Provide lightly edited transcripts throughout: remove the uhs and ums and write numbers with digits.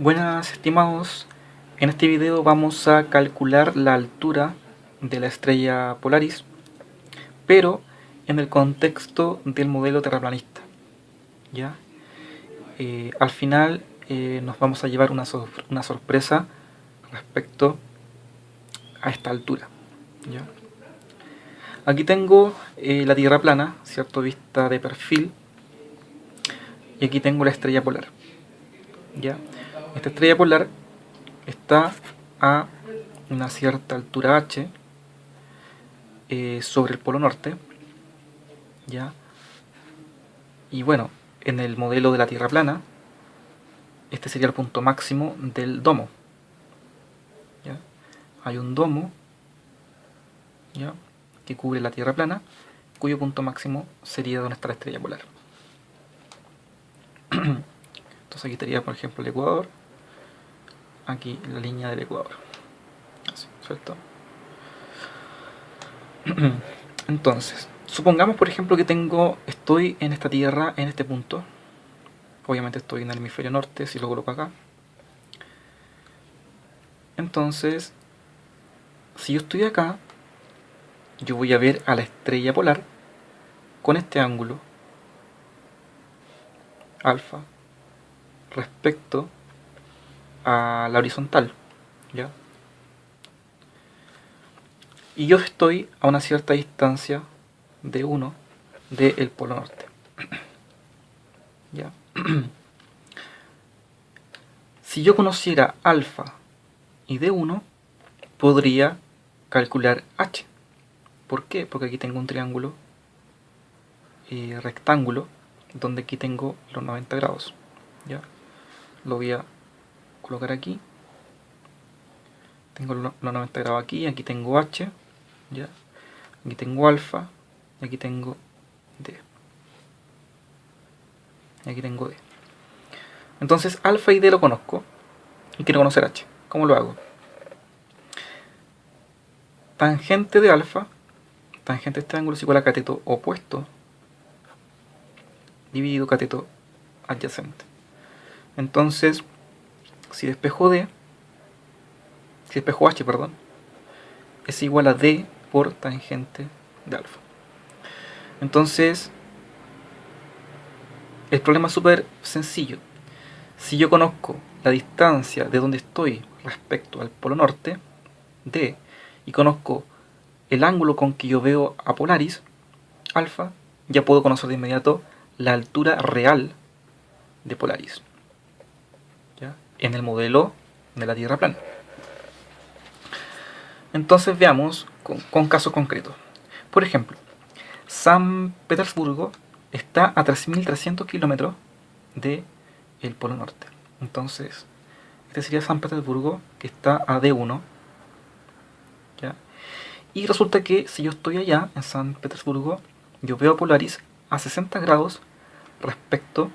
Buenas estimados, en este video vamos a calcular la altura de la estrella Polaris, pero en el contexto del modelo terraplanista. ¿Ya? Al final nos vamos a llevar una sorpresa respecto a esta altura. ¿Ya? Aquí tengo la Tierra plana, ¿cierto? Vista de perfil, y aquí tengo la estrella polar. ¿Ya? Esta estrella polar está a una cierta altura h sobre el polo norte, ¿ya? Y bueno, en el modelo de la Tierra plana, este sería el punto máximo del domo, ¿ya? Hay un domo, ¿ya?, que cubre la Tierra plana, cuyo punto máximo sería donde está la estrella polar. Entonces aquí estaría, por ejemplo, el Ecuador, aquí la línea del Ecuador, así, ¿cierto? Entonces, supongamos, por ejemplo, que estoy en esta Tierra, en este punto. Obviamente estoy en el hemisferio norte, si lo coloco acá. Entonces, si yo estoy acá, yo voy a ver a la estrella polar con este ángulo alfa respecto a la horizontal, ¿ya? Y yo estoy a una cierta distancia de 1 del polo norte, ¿ya? Si yo conociera alfa y D1, podría calcular h. ¿Por qué? Porque aquí tengo un triángulo rectángulo, donde aquí tengo los 90 grados, ¿ya? Lo voy a colocar aquí. Tengo los 90 grados aquí tengo h, ¿ya? Aquí tengo alfa, y aquí tengo d. Y aquí tengo d. Entonces alfa y d lo conozco, y quiero conocer h. ¿Cómo lo hago? Tangente de alfa, tangente de este ángulo es igual a cateto opuesto dividido cateto adyacente. Entonces, si despejo h, perdón, es igual a d por tangente de alfa. Entonces, el problema es súper sencillo. Si yo conozco la distancia de donde estoy respecto al polo norte, d, y conozco el ángulo con que yo veo a Polaris, alfa, ya puedo conocer de inmediato la altura real de Polaris, ¿ya?, en el modelo de la Tierra plana. Entonces veamos con casos concretos. Por ejemplo, San Petersburgo está a 3.300 kilómetros del polo norte. Entonces, este sería San Petersburgo, que está a D1, ¿ya? Y resulta que si yo estoy allá, en San Petersburgo, yo veo a Polaris a 60 grados respecto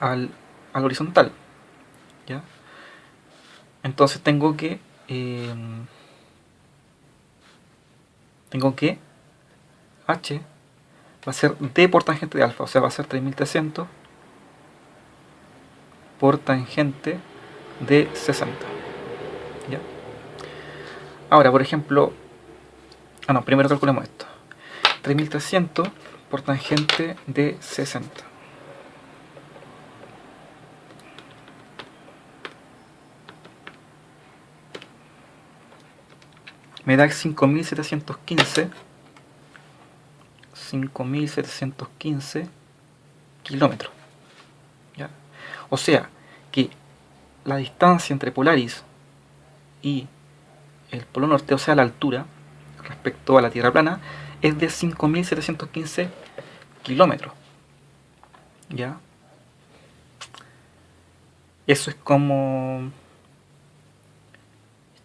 al horizontal, ¿ya? Entonces tengo que h va a ser d por tangente de alfa, o sea, va a ser 3.300 por tangente de 60, ¿ya? Ahora, por ejemplo, primero calculemos esto. 3.300 por tangente de 60. Me da 5.715 kilómetros, ¿ya? O sea que la distancia entre Polaris y el polo norte, o sea la altura respecto a la Tierra plana, es de 5.715 kilómetros, ¿ya? Eso es como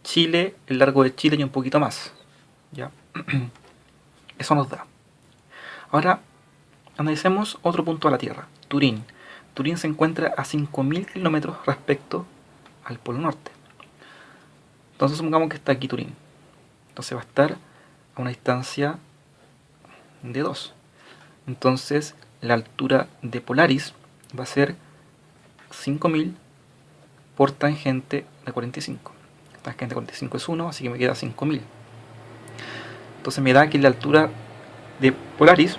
Chile, el largo de Chile y un poquito más, ¿ya? Eso nos da. Ahora analicemos otro punto de la Tierra, Turín. Turín se encuentra a 5.000 kilómetros respecto al polo norte. Entonces supongamos que está aquí Turín. Entonces va a estar a una distancia de 2. Entonces la altura de Polaris va a ser 5.000 por tangente de 45. Tangente de 45 es 1, así que me queda 5000. Entonces me da que la altura de Polaris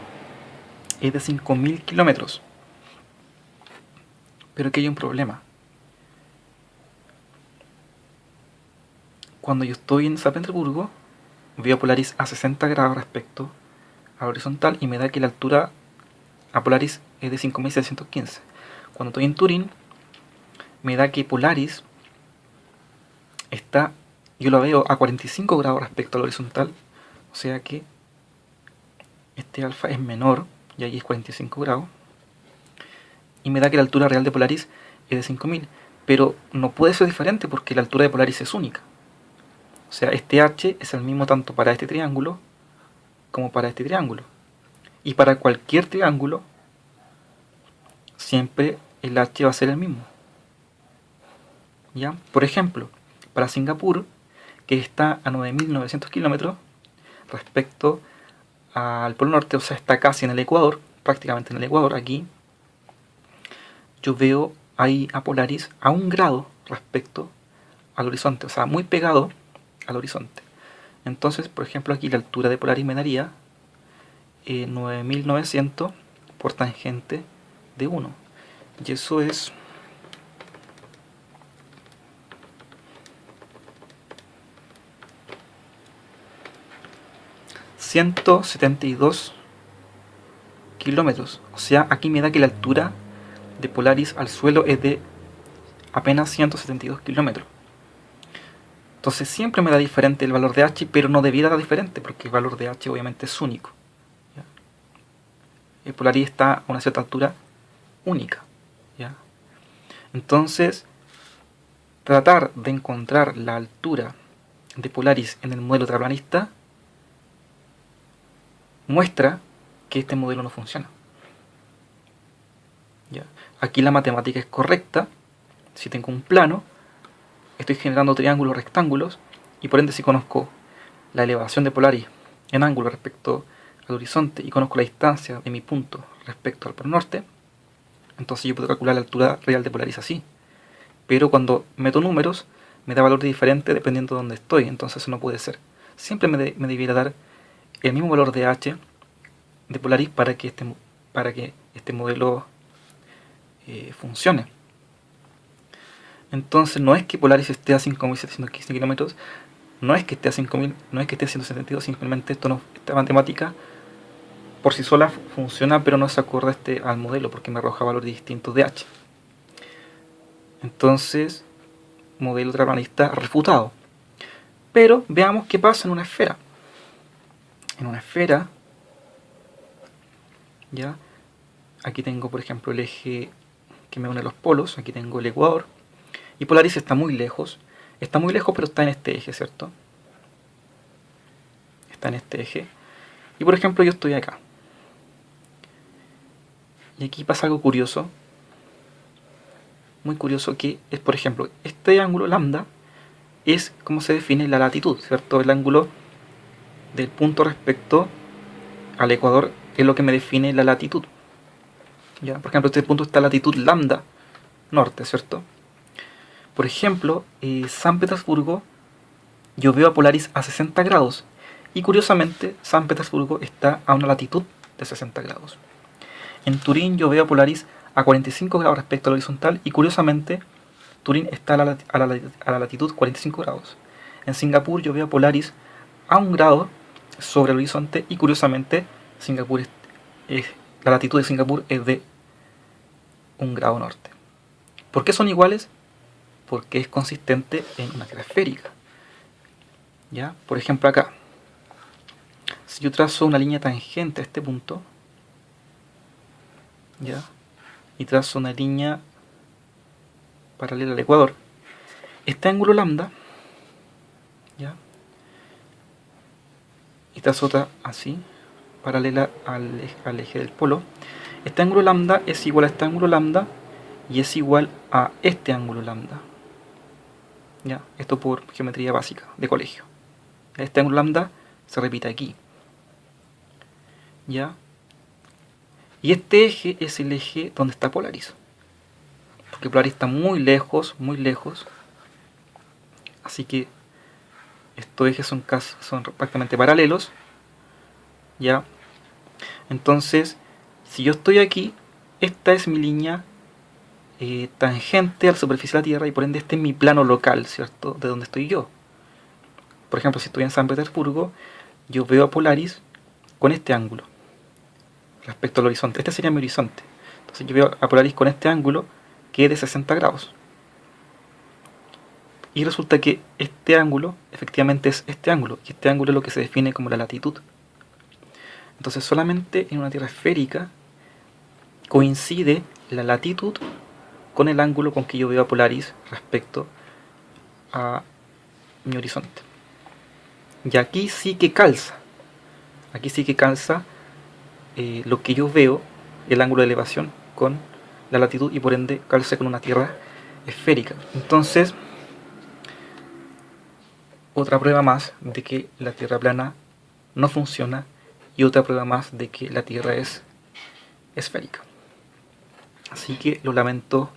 es de 5000 kilómetros. Pero aquí hay un problema. Cuando yo estoy en San Petersburgo, veo Polaris a 60 grados respecto a la horizontal y me da que la altura a Polaris es de 5715. Cuando estoy en Turín, me da que Polaris está, yo lo veo a 45 grados respecto a la horizontal, o sea que este alfa es menor, y ahí es 45 grados, y me da que la altura real de Polaris es de 5000, pero no puede ser diferente porque la altura de Polaris es única. O sea, este h es el mismo tanto para este triángulo como para este triángulo. Y para cualquier triángulo, siempre el h va a ser el mismo. ¿Ya? Por ejemplo, para Singapur, que está a 9900 kilómetros respecto al Polo Norte, o sea, está casi en el Ecuador, prácticamente en el Ecuador, aquí, yo veo ahí a Polaris a 1 grado respecto al horizonte, o sea, muy pegado al horizonte. Entonces, por ejemplo, aquí la altura de Polaris me daría 9900 por tangente de 1. Y eso es 172 kilómetros. O sea, aquí me da que la altura de Polaris al suelo es de apenas 172 kilómetros. Entonces siempre me da diferente el valor de h, pero no debiera dar diferente porque el valor de h obviamente es único. ¿Ya? El Polaris está a una cierta altura única. ¿Ya? Entonces, tratar de encontrar la altura de Polaris en el modelo terraplanista muestra que este modelo no funciona. ¿Ya? Aquí la matemática es correcta. Si tengo un plano, estoy generando triángulos, rectángulos, y por ende si conozco la elevación de Polaris en ángulo respecto al horizonte y conozco la distancia de mi punto respecto al polo norte, entonces yo puedo calcular la altura real de Polaris así. Pero cuando meto números, me da valor diferente dependiendo de dónde estoy, entonces eso no puede ser. Siempre me debiera dar el mismo valor de h de Polaris para que este modelo funcione. Entonces no es que Polaris esté a 5715 kilómetros, no es que esté a 5000, no es que esté a 172, simplemente esta matemática por sí sola funciona, pero no se acorde al modelo porque me arroja valores distintos de h. Entonces, modelo terraplanista refutado. Pero veamos qué pasa en una esfera. En una esfera, ya, aquí tengo por ejemplo el eje que me une los polos, aquí tengo el ecuador, y Polaris está muy lejos, pero está en este eje, ¿cierto? Está en este eje. Y por ejemplo yo estoy acá. Y aquí pasa algo curioso, muy curioso, que es, por ejemplo, este ángulo lambda es como se define la latitud, ¿cierto? El ángulo del punto respecto al ecuador es lo que me define la latitud. ¿Ya? Por ejemplo, este punto está a latitud lambda norte, ¿cierto? Por ejemplo, San Petersburgo, yo veo a Polaris a 60 grados. Y curiosamente, San Petersburgo está a una latitud de 60 grados. En Turín yo veo a Polaris a 45 grados respecto al horizontal. Y curiosamente, Turín está a la latitud 45 grados. En Singapur yo veo a Polaris a 1 grado sobre el horizonte. Y curiosamente, la latitud de Singapur es de 1 grado norte. ¿Por qué son iguales? Porque es consistente en una esfera esférica. ¿Ya? Por ejemplo acá, si yo trazo una línea tangente a este punto, ¿ya? Y trazo una línea paralela al ecuador, este ángulo lambda, ¿ya? Y trazo otra así, paralela al eje del polo, este ángulo lambda es igual a este ángulo lambda y es igual a este ángulo lambda. ¿Ya? Esto por geometría básica de colegio. Este ángulo lambda se repite aquí. ¿Ya? Y este eje es el eje donde está Polaris. porque Polaris está muy lejos, muy lejos. Así que estos ejes son prácticamente paralelos, ¿ya? Entonces, si yo estoy aquí, esta es mi línea tangente a la superficie de la Tierra y por ende este es mi plano local, ¿cierto? De donde estoy yo. Por ejemplo, si estoy en San Petersburgo, yo veo a Polaris con este ángulo respecto al horizonte. Este sería mi horizonte. Entonces yo veo a Polaris con este ángulo que es de 60 grados. Y resulta que este ángulo efectivamente es este ángulo, y este ángulo es lo que se define como la latitud. Entonces solamente en una Tierra esférica coincide la latitud con el ángulo con que yo veo a Polaris respecto a mi horizonte. Y aquí sí que calza, lo que yo veo, el ángulo de elevación con la latitud, y por ende calza con una Tierra esférica. Entonces, otra prueba más de que la Tierra plana no funciona, y otra prueba más de que la Tierra es esférica. Así que lo lamento,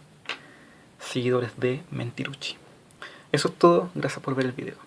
seguidores de Mentirucci. Eso es todo, gracias por ver el video.